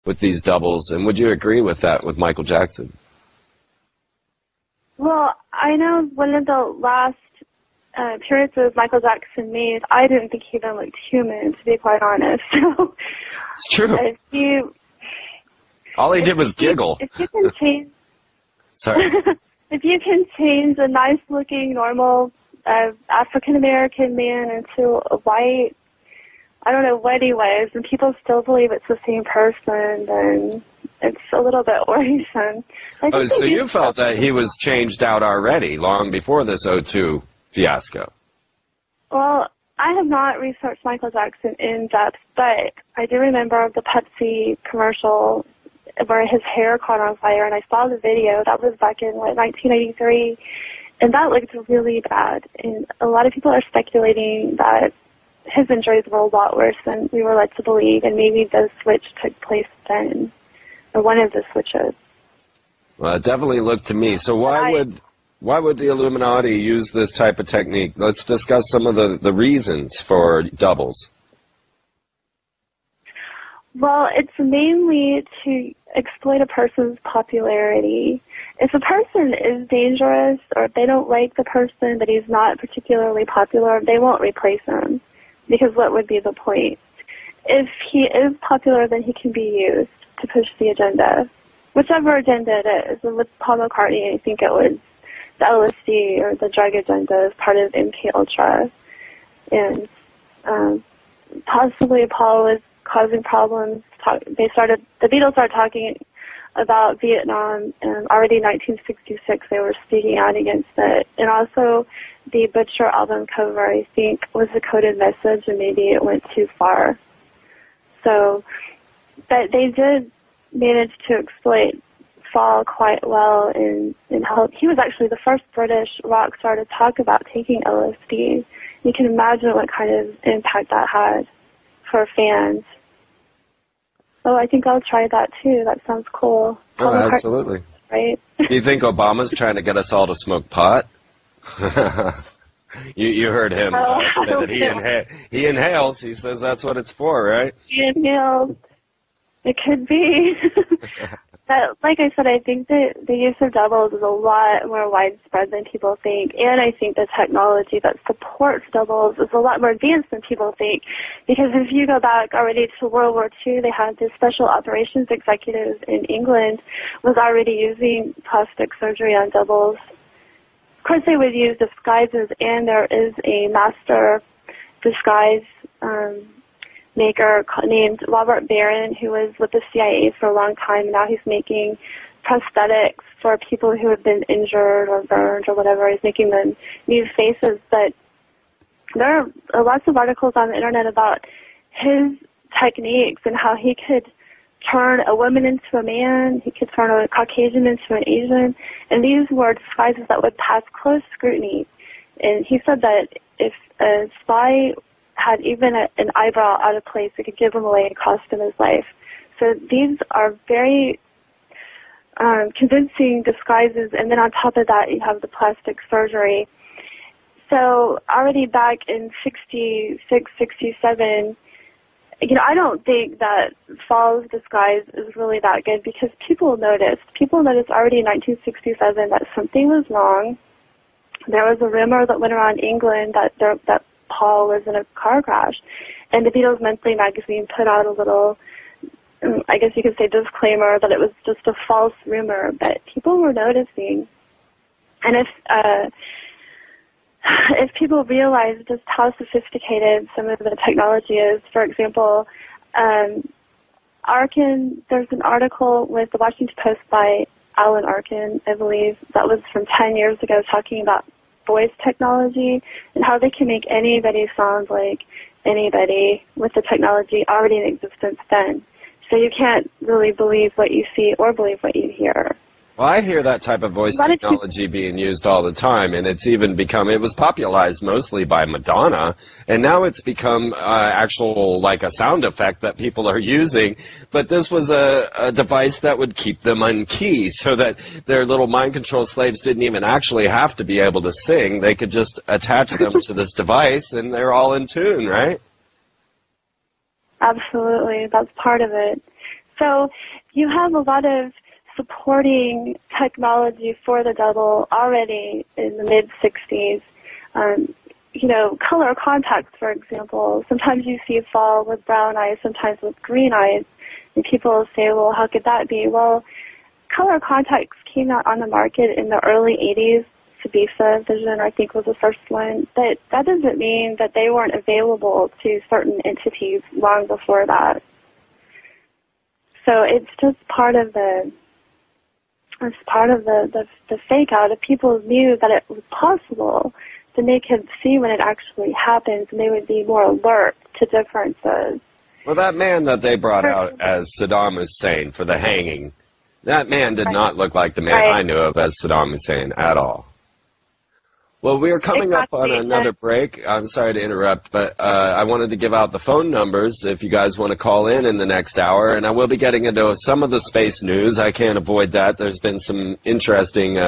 with these doubles, and would you agree with that with Michael Jackson? Well, I know one of the last appearances Michael Jackson made, I didn't think he even looked human, to be quite honest. So, it's true. All he did was giggle. If you can change... Sorry. If you can change a nice-looking, normal African-American man into a white, I don't know what he was, and people still believe it's the same person, then it's a little bit worrisome. Oh, so you felt that he was changed out already, long before this O2 fiasco? Well, I have not researched Michael Jackson in depth, but I do remember the Pepsi commercial where his hair caught on fire, and I saw the video. That was back in, 1983, and that looked really bad. And a lot of people are speculating that his injuries were a lot worse than we were led to believe, and maybe the switch took place then, or one of the switches. Well, it definitely looked to me. So why would the Illuminati use this type of technique? Let's discuss some of the reasons for doubles. Well, it's mainly to exploit a person's popularity. If a person is dangerous, or if they don't like the person, but he's not particularly popular, they won't replace him, because what would be the point? If he is popular, then he can be used to push the agenda, whichever agenda it is. And with Paul McCartney, I think it was the LSD or the drug agenda as part of MK Ultra, and possibly Paul was causing problems. The Beatles started talking about Vietnam, and already in 1966 they were speaking out against it. And also the Butcher album cover, I think, was a coded message, and maybe it went too far. So, but they did manage to exploit Fall quite well in how he was actually the first British rock star to talk about taking LSD. You can imagine what kind of impact that had for fans. So I think I'll try that too. That sounds cool. Oh, absolutely. Right? Do you think Obama's trying to get us all to smoke pot? you heard him say that he inhales. He says that's what it's for, right? He inhales. It could be. But like I said, I think that the use of doubles is a lot more widespread than people think, and I think the technology that supports doubles is a lot more advanced than people think, because if you go back already to World War II, they had this special operations executive in England was already using plastic surgery on doubles. Of course, they would use disguises, and there is a master disguise maker named Robert Barron, who was with the CIA for a long time. Now he's making prosthetics for people who have been injured or burned or whatever. He's making them new faces. But there are lots of articles on the internet about his techniques and how he could turn a woman into a man, he could turn a Caucasian into an Asian, and these were disguises that would pass close scrutiny. And he said that if a spy had even an eyebrow out of place, it could give him away and cost him his life. So these are very convincing disguises, and then on top of that, you have the plastic surgery. So already back in 66, 67, I don't think that Fall's disguise is really that good, because people noticed. People noticed already in 1967 that something was wrong. There was a rumor that went around England that Paul was in a car crash, and the Beatles Monthly magazine put out a little, I guess you could say, disclaimer that it was just a false rumor, but people were noticing. And if people realize just how sophisticated some of the technology is, for example, Arkin, there's an article with the Washington Post by Alan Arkin, I believe, that was from 10 years ago, talking about voice technology and how they can make anybody sound like anybody with the technology already in existence then. So you can't really believe what you see or believe what you hear. Well, I hear that type of voice technology being used all the time, and it's even become, it was popularized mostly by Madonna, and now it's become actual, like a sound effect that people are using, but this was a device that would keep them on key, so that their little mind control slaves didn't even actually have to be able to sing. They could just attach them to this device, and they're all in tune, right? Absolutely, that's part of it. So you have a lot of supporting technology for the double already in the mid-60s. You know, color contacts, for example. Sometimes you see fall with brown eyes, sometimes with green eyes. And people say, well, how could that be? Well, color contacts came out on the market in the early 80s. Sabisa Vision, I think, was the first one. But that doesn't mean that they weren't available to certain entities long before that. So it's just part of the fake out. If people knew that it was possible, then they could see when it actually happens, and they would be more alert to differences. Well, that man that they brought out as Saddam Hussein for the hanging, that man did not look like the man I knew of as Saddam Hussein at all. Well, we are coming up on another break. I'm sorry to interrupt, but I wanted to give out the phone numbers if you guys want to call in the next hour, and I will be getting into some of the space news. I can't avoid that. There's been some interesting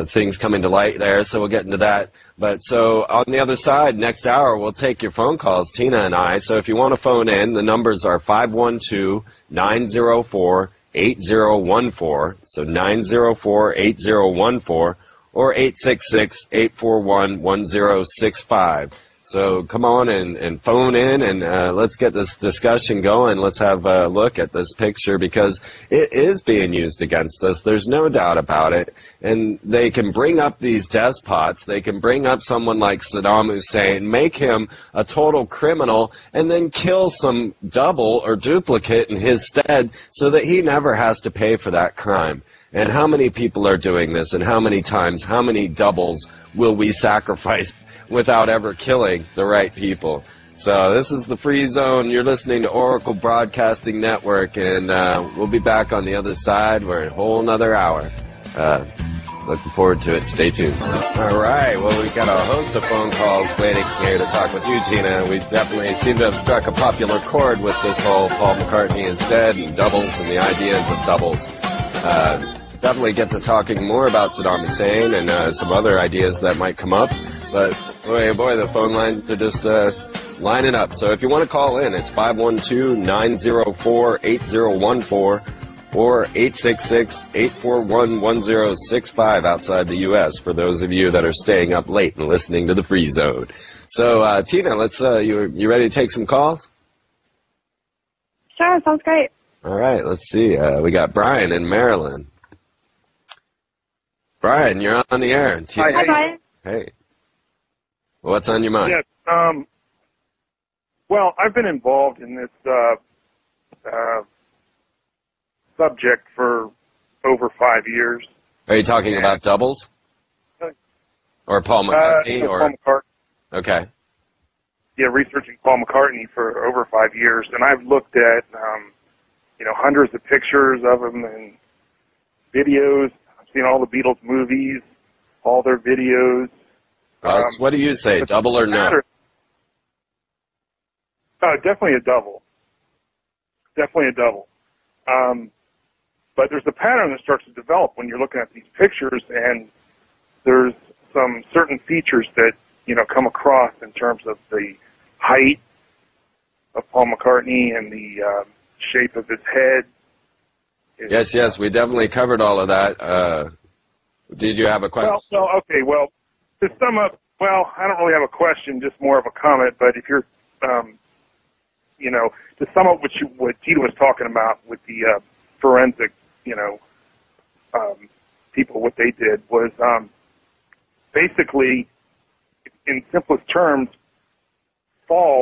things coming to light there, so we'll get into that. But so on the other side, next hour, we'll take your phone calls, Tina and I. So if you want to phone in, the numbers are 512-904-8014, so 904-8014, or 866-841-1065. So come on and phone in, and let's get this discussion going. Let's have a look at this picture, because it is being used against us. There's no doubt about it. And they can bring up these despots. They can bring up someone like Saddam Hussein, make him a total criminal, and then kill some double or duplicate in his stead so that he never has to pay for that crime. And how many people are doing this, and how many times, how many doubles will we sacrifice without ever killing the right people? So this is the Free Zone. You're listening to Oracle Broadcasting Network, and we'll be back on the other side. We're in a whole another hour. Looking forward to it. Stay tuned. All right. Well, we've got a host of phone calls waiting here to talk with you, Tina. We definitely seem to have struck a popular chord with this whole Paul McCartney instead, and doubles, and the ideas of doubles. Definitely get to talking more about Saddam Hussein and some other ideas that might come up. But boy, the phone lines are just lining up. So if you want to call in, it's 512-904-8014 or 866-841-1065 outside the U.S. for those of you that are staying up late and listening to the Free Zone. So Tina, let's you ready to take some calls? Sure, sounds great. All right, let's see. We got Brian in Maryland. Brian, you're on the air. Hi, Brian. Hey. What's on your mind? Yes. Well, I've been involved in this subject for over 5 years. Are you talking about doubles? Or Paul McCartney? Paul McCartney. Okay. Yeah, researching Paul McCartney for over 5 years, and I've looked at hundreds of pictures of him and videos. I've seen all the Beatles movies, all their videos. So what do you say, double or no? Definitely a double. Definitely a double. But there's a pattern that starts to develop when you're looking at these pictures, and there's some certain features that, come across in terms of the height of Paul McCartney and the shape of his head. Yes, we definitely covered all of that. Did you have a question? Well, to sum up, I don't really have a question, just more of a comment, but if you're, to sum up what Tita was talking about with the forensic, people, what they did was basically, in simplest terms, fall